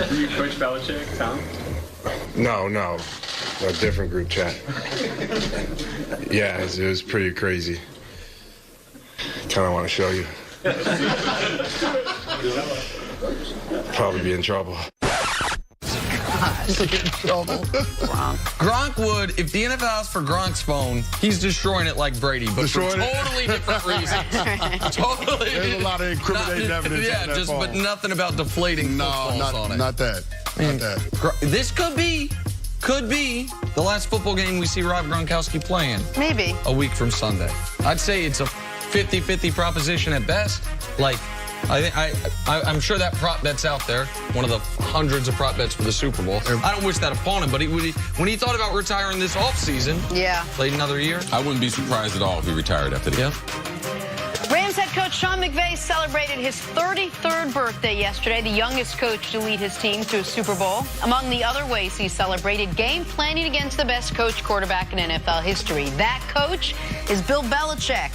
Do you Coach Belichick, Tom? No, a different group chat. Yeah, it was pretty crazy. Kind of want to show you. Probably be in trouble. Gronk would, if the NFL asks for Gronk's phone, he's destroying it like Brady, but for totally different reasons. Totally. There's a lot of incriminating evidence. Yeah, on that just phone. but nothing about deflating footballs on it. Not that. Not that. This could be the last football game we see Rob Gronkowski playing. Maybe. A week from Sunday. I'd say it's a 50-50 proposition at best. Like, I'm sure that prop bet's out there, one of the hundreds of prop bets for the Super Bowl. I don't wish that upon him, but when he thought about retiring this offseason, played another year. I wouldn't be surprised at all if he retired after this. Rams head coach Sean McVay celebrated his 33rd birthday yesterday, the youngest coach to lead his team to a Super Bowl. Among the other ways he celebrated, game planning against the best coach quarterback in NFL history. That coach is Bill Belichick.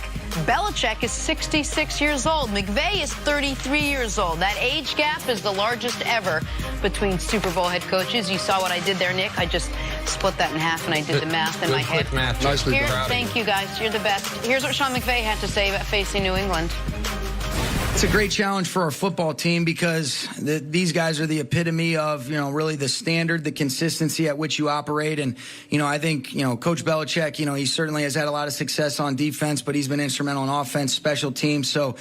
Belichick is 66 years old. McVay is 33 years old. That age gap is the largest ever between Super Bowl head coaches. You saw what I did there, Nick. I just split that in half, and I did the math in my head. Math. Nicely done. Thank you, guys. You're the best. Here's what Sean McVay had to say about facing New England. It's a great challenge for our football team because these guys are the epitome of, really the standard, the consistency at which you operate. And, I think, Coach Belichick, he certainly has had a lot of success on defense, but he's been instrumental in offense, special teams. So,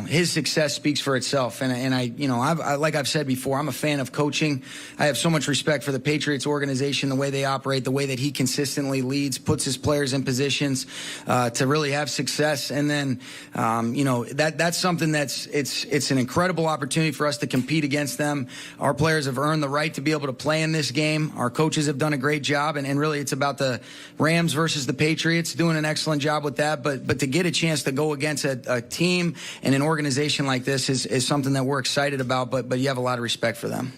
his success speaks for itself. And like I've said before, I'm a fan of coaching. I have so much respect for the Patriots organization, the way they operate, the way that he consistently leads, puts his players in positions to really have success. And then, that's something it's an incredible opportunity for us to compete against them. Our players have earned the right to be able to play in this game. Our coaches have done a great job, and really it's about the Rams versus the Patriots, doing an excellent job with that. But to get a chance to go against a team and an organization like this is something that we're excited about, but you have a lot of respect for them.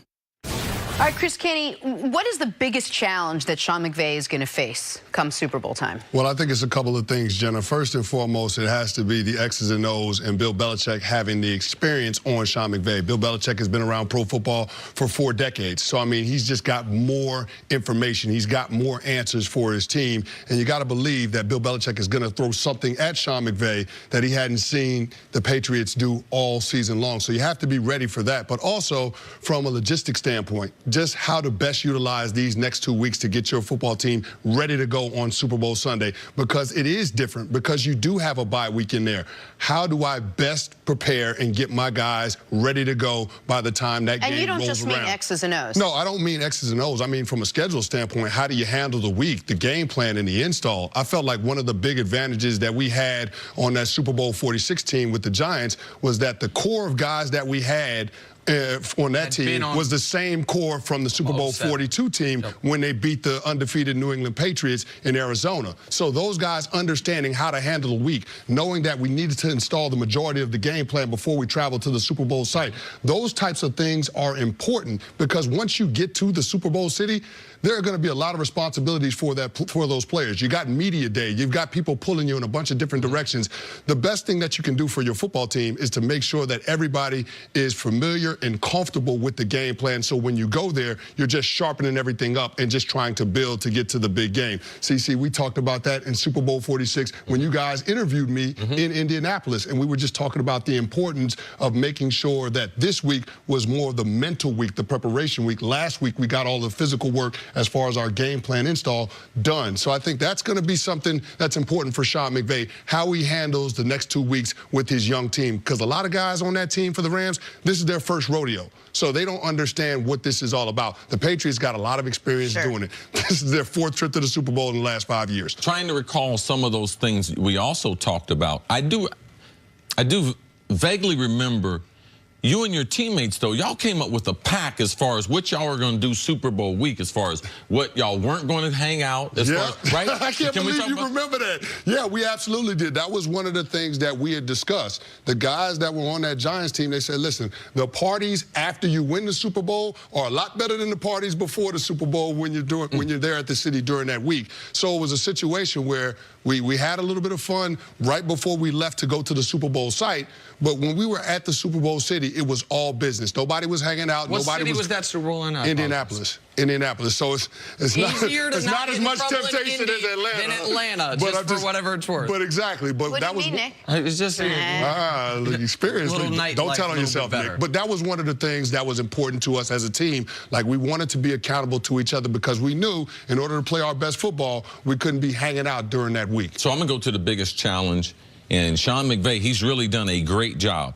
All right, Chris Caney, what is the biggest challenge that Sean McVay is going to face come Super Bowl time? Well, I think it's a couple of things, Jenna. First and foremost, it has to be the X's and O's and Bill Belichick having the experience on Sean McVay. Bill Belichick has been around pro football for 4 decades. So, he's just got more information. He's got more answers for his team. And you got to believe that Bill Belichick is going to throw something at Sean McVay that he hadn't seen the Patriots do all season long. So you have to be ready for that. But also, from a logistics standpoint, just how to best utilize these next 2 weeks to get your football team ready to go on Super Bowl Sunday, because it is different, because you do have a bye week in there. How do I best prepare and get my guys ready to go by the time that game rolls around? And you don't just mean X's and O's. No, I don't mean X's and O's. I mean from a schedule standpoint, how do you handle the week, the game plan, and the install? I felt like one of the big advantages that we had on that Super Bowl 46 team with the Giants was that the core of guys that we had on that team was the same core from the Super Bowl 42 team when they beat the undefeated New England Patriots in Arizona. So those guys understanding how to handle the week, knowing that we needed to install the majority of the game plan before we travel to the Super Bowl site. Those types of things are important, because once you get to the Super Bowl city, there are going to be a lot of responsibilities for those players. You got media day. You've got people pulling you in a bunch of different directions. The best thing that you can do for your football team is to make sure that everybody is familiar and comfortable with the game plan, so when you go there, you're just sharpening everything up and just trying to build to get to the big game. CC, we talked about that in Super Bowl 46 when you guys interviewed me in Indianapolis, and we were just talking about the importance of making sure that this week was more of the mental week, the preparation week. Last week, we got all the physical work as far as our game plan install done. So I think that's going to be something that's important for Sean McVay, how he handles the next 2 weeks with his young team. Because a lot of guys on that team for the Rams, this is their first rodeo. So they don't understand what this is all about. The Patriots got a lot of experience doing it. This is their 4th trip to the Super Bowl in the last 5 years. Trying to recall some of those things we also talked about. I do vaguely remember you and your teammates, though, y'all came up with a pack as far as what y'all were going to do Super Bowl week, as far as what y'all weren't going to hang out, as far as, right? I can't believe you remember that. Yeah, we absolutely did. That was one of the things that we had discussed. The guys that were on that Giants team, they said, listen, the parties after you win the Super Bowl are a lot better than the parties before the Super Bowl when you're there at the city during that week. So it was a situation where we had a little bit of fun right before we left to go to the Super Bowl site, but when we were at the Super Bowl city, it was all business. Nobody was hanging out. What Nobody city was that Super Bowl in? Indianapolis. So it's not as much temptation as Atlanta. Than Atlanta, just for whatever it's worth. But exactly. But what that was. Nick? It was just the experience. Don't tell on yourself, Nick. But that was one of the things that was important to us as a team. Like, we wanted to be accountable to each other because we knew in order to play our best football, we couldn't be hanging out during that week. So I'm going to go to the biggest challenge. And Sean McVay, he's really done a great job.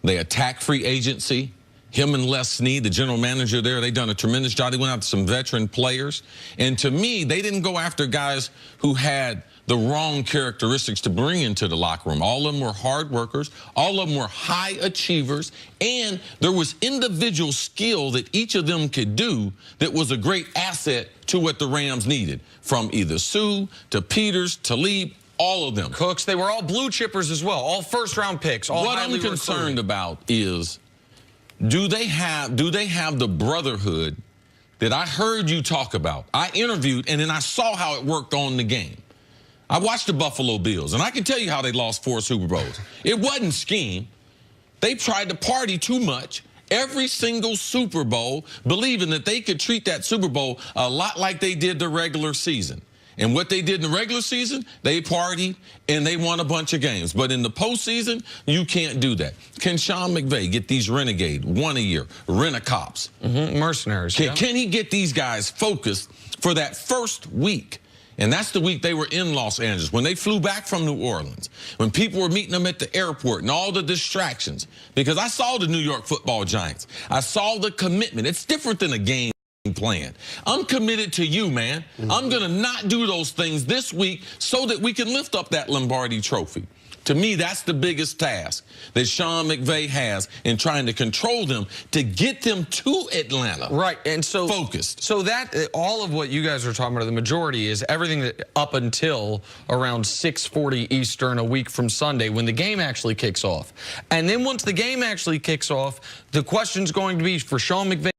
They attack free agency. Him and Les Snead, the general manager there, they done a tremendous job. They went out to some veteran players. And to me, they didn't go after guys who had the wrong characteristics to bring into the locker room. All of them were hard workers. All of them were high achievers. And there was individual skill that each of them could do that was a great asset to what the Rams needed. From either Sue to Peters, Talib, all of them. Cooks, they were all blue chippers as well. All first-round picks. All what I'm concerned about is, do they have the brotherhood that I heard you talk about? I interviewed, and then I saw how it worked on the game. I watched the Buffalo Bills, and I can tell you how they lost 4 Super Bowls. It wasn't scheme. They tried to party too much every single Super Bowl, believing that they could treat that Super Bowl a lot like they did the regular season. And what they did in the regular season, they partied and they won a bunch of games. But in the postseason, you can't do that. Can Sean McVay get these renegade, one a year, rent-a-cops? Mercenaries. Can he get these guys focused for that first week? And that's the week they were in Los Angeles, when they flew back from New Orleans, when people were meeting them at the airport and all the distractions. Because I saw the New York Football Giants. I saw the commitment. It's different than a game plan. I'm committed to you, man. I'm going to not do those things this week so that we can lift up that Lombardi trophy. To me, that's the biggest task that Sean McVay has in trying to control them to get them to Atlanta. Right, and so focused. So that all of what you guys are talking about, the majority is everything that up until around 6:40 Eastern a week from Sunday, when the game actually kicks off. And then once the game actually kicks off, the question's going to be for Sean McVay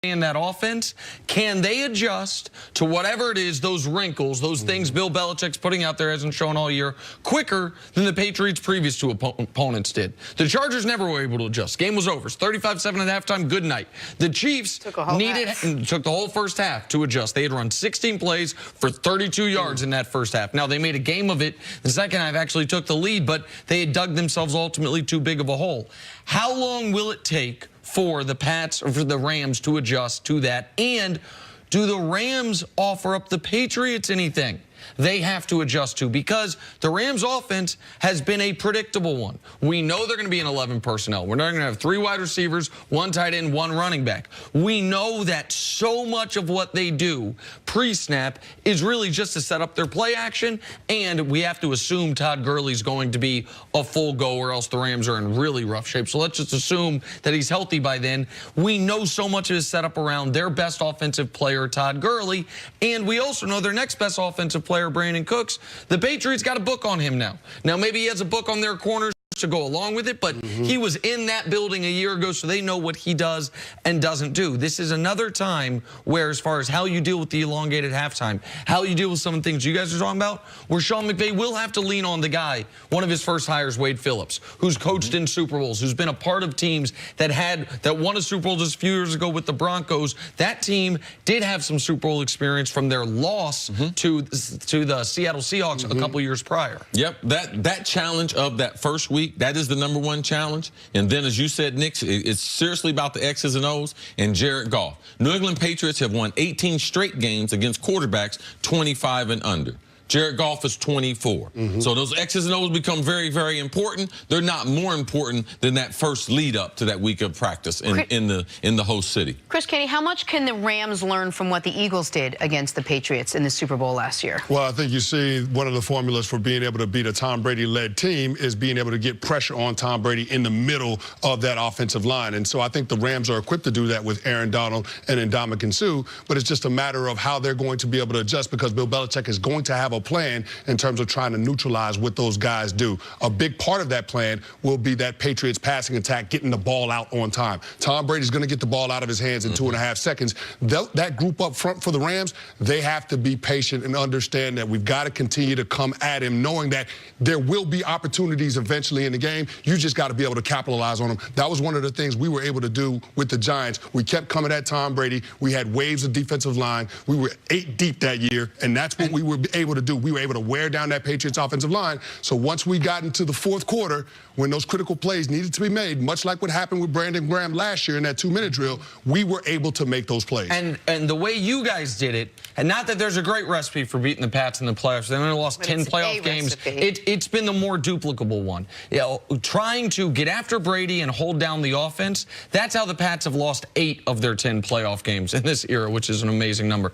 in that offense, can they adjust to whatever it is, those wrinkles, those things Bill Belichick's putting out there hasn't shown all year, quicker than the Patriots' previous 2 opponents did. The Chargers never were able to adjust. Game was over. It's 35-7 at halftime. Good night. The Chiefs took the whole first half to adjust. They had run 16 plays for 32 yards in that first half. Now, they made a game of it. The second half actually took the lead, but they had dug themselves ultimately too big of a hole. How long will it take for the Pats or for the Rams to adjust to that? And do the Rams offer up the Patriots anything they have to adjust to? Because the Rams offense has been a predictable one. We know they're going to be in 11 personnel. We're not going to have 3 wide receivers, 1 tight end, 1 running back. We know that so much of what they do pre-snap is really just to set up their play action, and we have to assume Todd Gurley's going to be a full go, or else the Rams are in really rough shape. So let's just assume that he's healthy by then. We know so much of it is set up around their best offensive player, Todd Gurley, and we also know their next best offensive player, Brandon Cooks. The Patriots got a book on him now. Now, maybe he has a book on their corners to go along with it, but he was in that building a year ago, so they know what he does and doesn't do. This is another time where, as far as how you deal with the elongated halftime, how you deal with some of the things you guys are talking about, where Sean McVay will have to lean on the guy, one of his first hires, Wade Phillips, who's coached in Super Bowls, who's been a part of teams that won a Super Bowl just a few years ago with the Broncos. That team did have some Super Bowl experience from their loss to the Seattle Seahawks a couple years prior. Yep, that challenge of that first week, that is the #1 challenge. And then, as you said, Nick, it's seriously about the X's and O's and Jared Goff. New England Patriots have won 18 straight games against quarterbacks 25 and under. Jared Goff is 24. So those X's and O's become very, very important. They're not more important than that first lead up to that week of practice in the host city. Chris Kenny, how much can the Rams learn from what the Eagles did against the Patriots in the Super Bowl last year? Well, I think you see one of the formulas for being able to beat a Tom Brady-led team is being able to get pressure on Tom Brady in the middle of that offensive line. And so I think the Rams are equipped to do that with Aaron Donald and Ndamukong Suh, but it's just a matter of how they're going to be able to adjust, because Bill Belichick is going to have a detailed plan in terms of trying to neutralize what those guys do. A big part of that plan will be that Patriots passing attack, getting the ball out on time. Tom Brady's going to get the ball out of his hands in 2.5 seconds. That group up front for the Rams, they have to be patient and understand that we've got to continue to come at him, knowing that there will be opportunities eventually in the game. You just got to be able to capitalize on them. That was one of the things we were able to do with the Giants. We kept coming at Tom Brady. We had waves of defensive line. We were 8 deep that year, and that's what we were able to do. We were able to wear down that Patriots offensive line. So once we got into the fourth quarter, when those critical plays needed to be made, much like what happened with Brandon Graham last year in that 2-minute drill, we were able to make those plays. And the way you guys did it, and not that there's a great recipe for beating the Pats in the playoffs. They only lost 10 playoff games. It's been the more duplicable one. You know, trying to get after Brady and hold down the offense, that's how the Pats have lost 8 of their 10 playoff games in this era, which is an amazing number.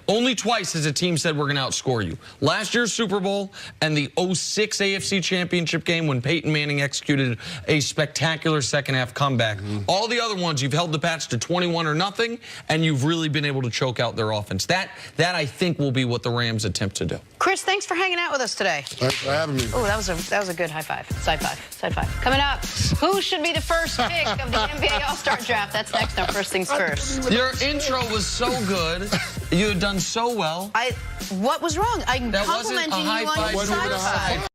Only twice has a team said we're going to outscore you. Last year's Super Bowl and the 06 AFC Championship game when Peyton Manning executed a spectacular second-half comeback. All the other ones, you've held the Pats to 21-0, and you've really been able to choke out their offense. That I think will be what the Rams attempt to do. Chris, thanks for hanging out with us today. Thanks for having me. Oh, that was a good high five. Side five. Side five. Coming up, who should be the first pick of the NBA All-Star Draft? That's next on First Things First. Your intro was so good. You had done so well. What was wrong? I'm That wasn't a complimenting high you on five. your Wasn't even side a high five. five.